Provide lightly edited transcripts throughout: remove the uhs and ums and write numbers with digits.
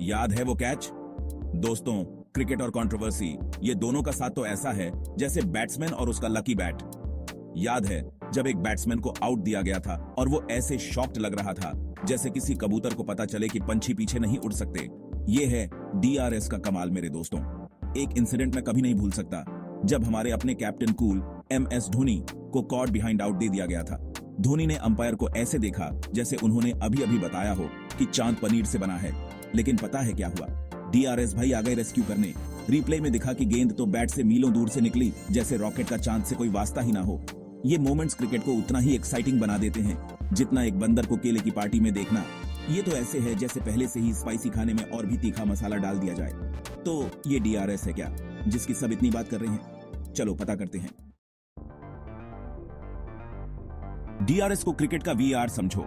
याद है वो कैच? दोस्तों, क्रिकेट और कंट्रोवर्सी, ये दोनों का साथ तो ऐसा है जैसे बैट्समैन और उसका लकी बैट। याद है जब एक बैट्समैन को आउट दिया गया था और वो ऐसे शॉक्ड लग रहा था जैसे किसी कबूतर को पता चले कि पंछी पीछे नहीं उड़ सकते। ये है डीआरएस का कमाल मेरे दोस्तों। एक इंसिडेंट मैं कभी नहीं भूल सकता, जब हमारे अपने कैप्टन कूल MS धोनी को कॉट बिहाइंड आउट दे दिया गया था। धोनी ने अंपायर को ऐसे देखा जैसे उन्होंने अभी अभी बताया हो कि चांद पनीर से बना है। लेकिन पता है क्या हुआ? डीआरएस भाई आ गए रेस्क्यू करने। रिप्ले में दिखा कि गेंद तो बैट से मीलों दूर से निकली, जैसे रॉकेट का चांद से कोई वास्ता ही ना हो। ये मोमेंट्स क्रिकेट को उतना ही एक्साइटिंग बना देते हैं जितना एक बंदर को केले की पार्टी में देखना। ये तो ऐसे है जैसे पहले से ही स्पाइसी खाने में और भी तीखा मसाला डाल दिया जाए। तो ये डीआरएस है क्या, जिसकी सब इतनी बात कर रहे हैं? चलो पता करते हैं। डीआरएस को क्रिकेट का वीआर समझो।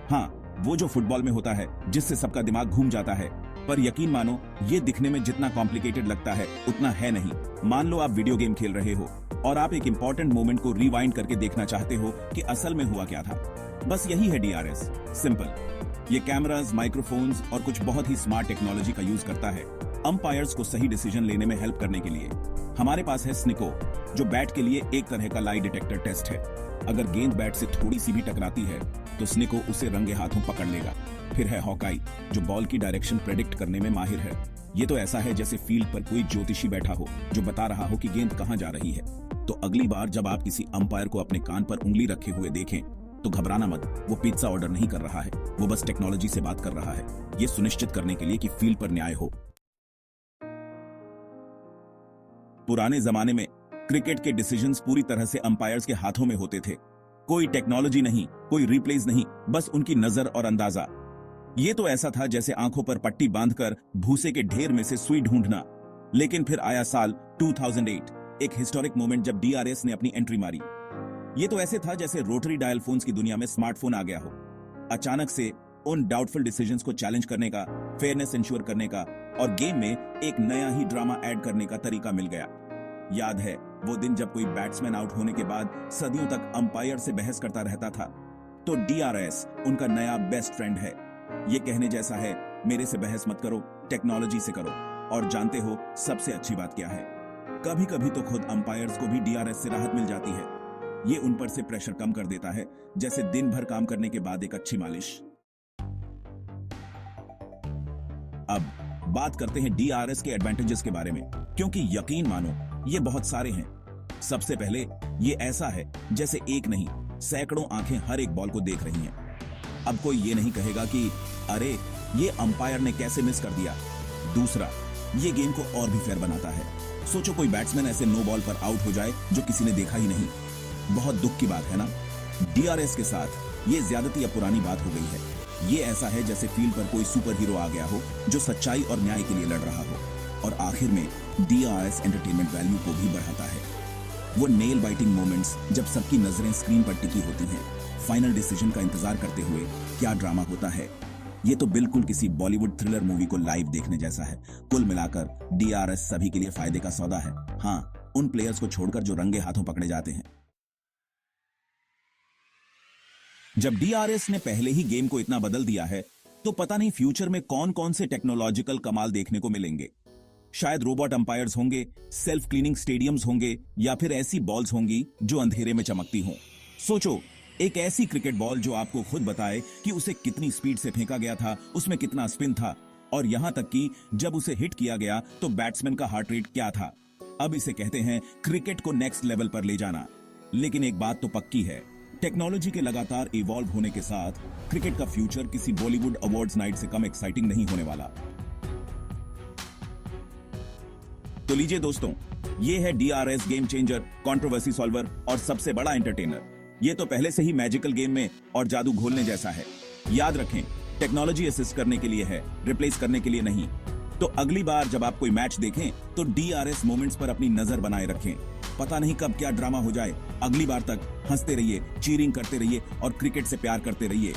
हाँ, वो जो फुटबॉल में होता है जिससे सबका दिमाग घूम जाता है। पर यकीन मानो, ये दिखने में जितना कॉम्प्लिकेटेड लगता है उतना है नहीं। मान लो आप वीडियो गेम खेल रहे हो और आप एक इंपॉर्टेंट मोमेंट को रिवाइंड करके देखना चाहते हो कि असल में हुआ क्या था। बस यही है डीआरएस। सिंपल। ये कैमरास, माइक्रोफोन्स और कुछ बहुत ही स्मार्ट टेक्नोलॉजी का यूज करता है अंपायर्स को सही डिसीजन लेने में हेल्प करने के लिए। हमारे पास है स्निको, जो बैट के लिए एक तरह का लाई डिटेक्टर टेस्ट है। अगर गेंद बैट से थोड़ी सी भी टकराती है तो स्निको उसे रंगे हाथों पकड़ लेगा। फिर है हॉकाई, जो बॉल की डायरेक्शन प्रेडिक्ट करने में माहिर है। ये तो ऐसा है जैसे फील्ड पर कोई ज्योतिषी बैठा हो जो बता रहा हो कि गेंद कहां जा रही है। तो अगली बार जब आप किसी अंपायर को अपने कान पर उंगली रखे हुए देखें तो घबराना मत। वो पिज्जा ऑर्डर नहीं कर रहा है, वो बस टेक्नोलॉजी से बात कर रहा है, ये सुनिश्चित करने के लिए कि फील्ड पर न्याय हो। पुराने जमाने में क्रिकेट के डिसीजंस पूरी तरह से अंपायर्स के हाथों में होते थे। कोई टेक्नोलॉजी नहीं, कोई रिप्लेस नहीं, बस उनकी नजर और अंदाजा। ये तो ऐसा था जैसे आंखों पर पट्टी बांधकर भूसे के ढेर में से सुई ढूंढना। लेकिन फिर आया साल 2008, एक हिस्टोरिक मोमेंट जब डीआरएस ने अपनी एंट्री मारी। ये तो ऐसे था जैसे रोटरी डायल फोन्स की दुनिया में स्मार्टफोन आ गया हो। अचानक से उन डाउटफुल डिसीजंस को चैलेंज करने का, फेयरनेस इंश्योर करने का और गेम में एक नया ही ड्रामा ऐड करने का तरीका मिल गया। याद है वो दिन जब कोई बैट्समैन आउट होने के बाद सदियों तक अंपायर से बहस करता रहता था? तो डीआरएस उनका नया बेस्ट फ्रेंड है। ये कहने जैसा है, मेरे से बहस मत करो, टेक्नोलॉजी से करो। और जानते हो सबसे अच्छी बात क्या है? कभी कभी तो खुद अंपायर्स को भी डीआरएस से राहत मिल जाती है। ये उन पर से प्रेशर कम कर देता है, जैसे दिन भर काम करने के बाद एक अच्छी मालिश। अब बात करते हैं डीआरएस के एडवांटेजेस के बारे में, क्योंकि यकीन मानो ये बहुत सारे हैं। सबसे पहले, ये ऐसा है जैसे एक नहीं सैकड़ों आंखें हर एक बॉल को देख रही हैं। अब कोई ये नहीं कहेगा कि अरे ये अंपायर ने कैसे मिस कर दिया। दूसरा, ये गेम को और भी फेयर बनाता है। सोचो कोई बैट्समैन ऐसे नो बॉल पर आउट हो जाए जो किसी ने देखा ही नहीं। बहुत दुख की बात है ना? डीआरएस के साथ ये ज्यादती अब पुरानी बात हो गई है। ये ऐसा है जैसे फील्ड पर कोई सुपर हीरो आ गया हो जो सच्चाई और न्याय के लिए लड़ रहा हो। और आखिर में डीआरएस एंटरटेनमेंट वैल्यू को भी बढ़ाता है। वो नेल बाइटिंग मोमेंट्स जब सबकी नजरें स्क्रीन पर टिकी होती हैं, फाइनल डिसीजन का इंतजार करते हुए क्या ड्रामा होता है। ये तो बिल्कुल किसी बॉलीवुड थ्रिलर मूवी को लाइव देखने जैसा है। कुल मिलाकर डीआरएस सभी के लिए फायदे का सौदा है। हाँ, उन प्लेयर्स को छोड़कर जो रंगे हाथों पकड़े जाते हैं। जब डीआरएस ने पहले ही गेम को इतना बदल दिया है तो पता नहीं फ्यूचर में कौन कौन से टेक्नोलॉजिकल कमाल देखने को मिलेंगे। शायद रोबोट अंपायर्स होंगे, सेल्फ क्लीनिंग स्टेडियम्स होंगे, या फिर ऐसी बॉल्स होंगी जो अंधेरे में चमकती हों। सोचो, एक ऐसी क्रिकेट बॉल जो आपको खुद बताए कि उसे कितनी स्पीड से फेंका गया था, उसमें कितना स्पिन था, और यहां तक कि जब उसे हिट किया गया तो बैट्समैन का हार्ट रेट क्या था। अब इसे कहते हैं क्रिकेट को नेक्स्ट लेवल पर ले जाना। लेकिन एक बात तो पक्की है, टेक्नोलॉजी के लगातार इवॉल्व होने के साथ क्रिकेट का फ्यूचर किसी बॉलीवुड अवार्ड्स नाइट से कम एक्साइटिंग नहीं होने वाला। तो लीजिए दोस्तों, ये है DRS game changer, controversy solver और सबसे बड़ा एंटरटेनर। ये तो पहले से ही मैजिकल गेम में और जादू घोलने जैसा है। याद रखें, टेक्नोलॉजी असिस्ट करने के लिए है, रिप्लेस करने के लिए नहीं। तो अगली बार जब आप कोई मैच देखें तो डीआरएस मोमेंट्स पर अपनी नजर बनाए रखें। पता नहीं कब क्या ड्रामा हो जाए। अगली बार तक हंसते रहिए, चीयरिंग करते रहिए और क्रिकेट से प्यार करते रहिए।